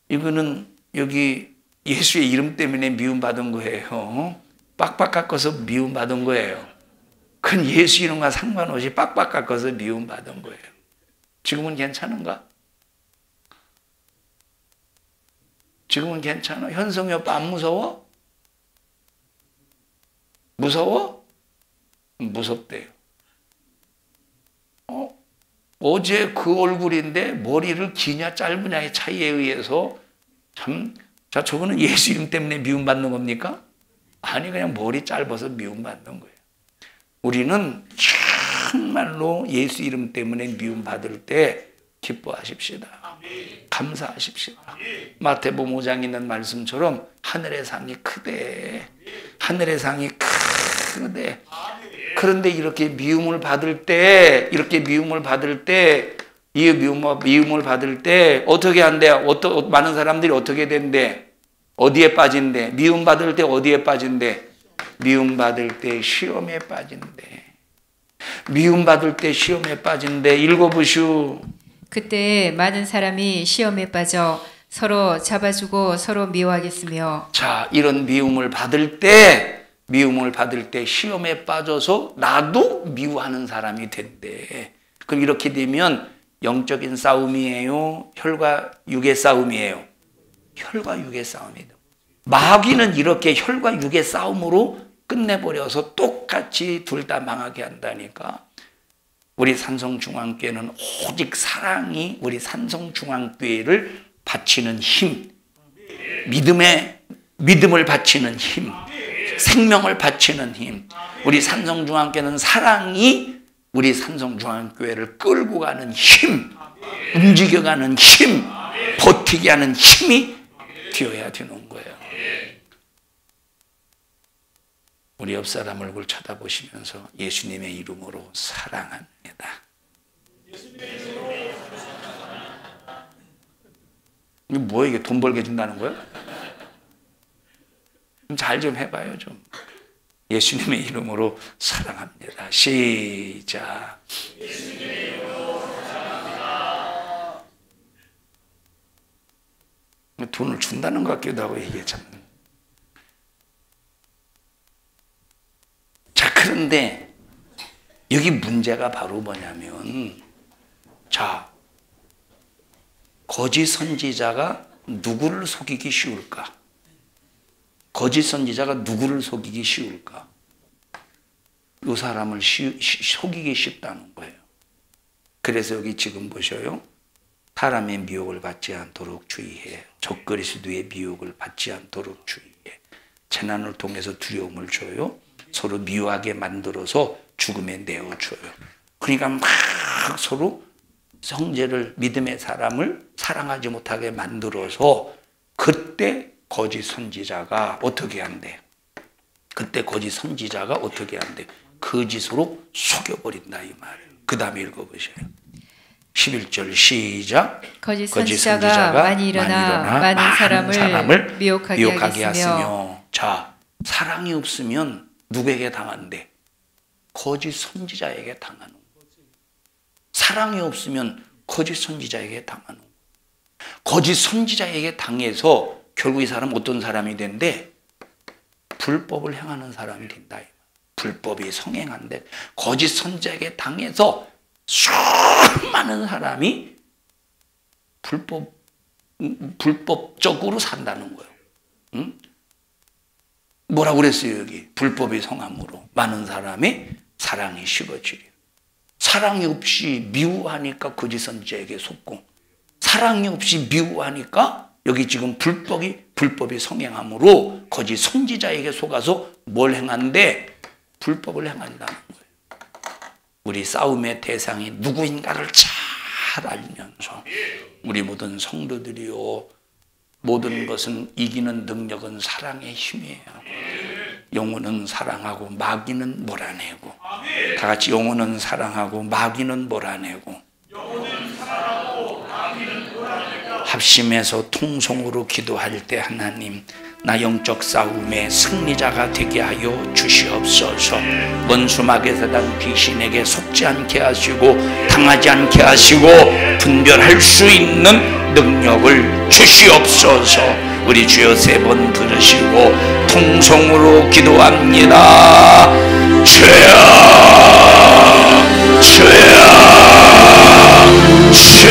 이거는 여기 예수의 이름 때문에 미움받은 거예요. 빡빡 깎아서 미움받은 거예요. 그건 예수 이름과 상관없이 빡빡 깎아서 미움받은 거예요. 지금은 괜찮은가? 지금은 괜찮아. 현성이 오빠 안 무서워? 무서워? 무섭대요. 어제 그 얼굴인데 머리를 기냐 짧으냐의 차이에 의해서 참, 자, 저거는 예수 이름 때문에 미움받는 겁니까? 아니, 그냥 머리 짧아서 미움받는 거예요. 우리는 정말로 예수 이름 때문에 미움받을 때 기뻐하십시다. 감사하십시다. 마태복음 5장에 있는 말씀처럼 하늘의 상이 크대. 하늘의 상이 크대. 그런데 이렇게 미움을 받을 때, 이 미움을 받을 때 어떻게 한대? 많은 사람들이 어떻게 된대? 어디에 빠진대? 미움 받을 때 어디에 빠진대? 미움 받을 때 시험에 빠진대. 미움 받을 때 시험에 빠진대. 읽어보시오.
그때 많은 사람이 시험에 빠져 서로 잡아주고 서로 미워하겠으며.
자, 이런 미움을 받을 때 시험에 빠져서 나도 미워하는 사람이 된대. 그럼 이렇게 되면 영적인 싸움이에요? 혈과 육의 싸움이에요? 혈과 육의 싸움이에요. 마귀는 이렇게 혈과 육의 싸움으로 끝내버려서 똑같이 둘 다 망하게 한다니까. 우리 산성중앙교회는 오직 사랑이 우리 산성중앙교회를 바치는 힘, 믿음을 바치는 힘, 생명을 바치는 힘. 우리 산성중앙교회는 사랑이 우리 산성중앙교회를 끌고 가는 힘, 움직여가는 힘, 버티게 하는 힘이 되어야 되는 거예요. 우리 옆 사람 얼굴 쳐다보시면서 예수님의 이름으로 사랑합니다. 이게 뭐야? 이게 돈 벌게 준다는 거야? 잘 좀 해봐요, 좀. 예수님의 이름으로 사랑합니다. 시작. 예수님의 이름으로 사랑합니다. 돈을 준다는 것 같기도 하고, 이게 참. 자, 그런데 여기 문제가 바로 뭐냐면, 자, 거짓 선지자가 누구를 속이기 쉬울까? 거짓 선지자가 누구를 속이기 쉬울까? 이 사람을 속이기 쉽다는 거예요. 그래서 여기 지금 보셔요. 사람의 미혹을 받지 않도록 주의해. 적그리스도의 미혹을 받지 않도록 주의해. 재난을 통해서 두려움을 줘요. 서로 미워하게 만들어서 죽음에 내어줘요. 그러니까 막 서로 형제를, 믿음의 사람을 사랑하지 못하게 만들어서 그때 거짓 선지자가 어떻게 한대? 거짓으로 속여버린다 이 말이에요. 그 다음에 읽어보세요. 11절 시작.
거짓 선지자가 많이 일어나 많은 사람을 미혹하게 하였으며.
자, 사랑이 없으면 누구에게 당한대? 거짓 선지자에게 당하는 거지. 사랑이 없으면 거짓 선지자에게 당하는 거지. 거짓 선지자에게 당해서 결국 이 사람은 어떤 사람이 된대? 불법을 행하는 사람이 된다. 불법이 성행한데 거짓 선지자에게 당해서 수많은 사람이 불법적으로 산다는 거예요. 응? 뭐라고 그랬어요 여기? 불법이 성함으로 많은 사람이 사랑이 식어지려. 사랑이 없이 미워하니까 거짓 선지자에게 속고, 사랑이 없이 미워하니까 여기 지금 불법이 성행함으로 거짓 선지자에게 속아서 뭘 행한대? 불법을 행한다는 거예요. 우리 싸움의 대상이 누구인가를 잘 알면서 우리 모든 성도들이요, 모든 것은 이기는 능력은 사랑의 힘이에요. 영혼은 사랑하고 마귀는 몰아내고, 다 같이 영혼은 사랑하고 마귀는 몰아내고, 합심해서 통성으로 기도할 때 하나님, 나 영적 싸움의 승리자가 되게 하여 주시옵소서. 원수막에 사단 귀신에게 속지 않게 하시고 당하지 않게 하시고 분별할 수 있는 능력을 주시옵소서. 우리 주여 3번 부르시고 통성으로 기도합니다. 주여, 주여, 주여.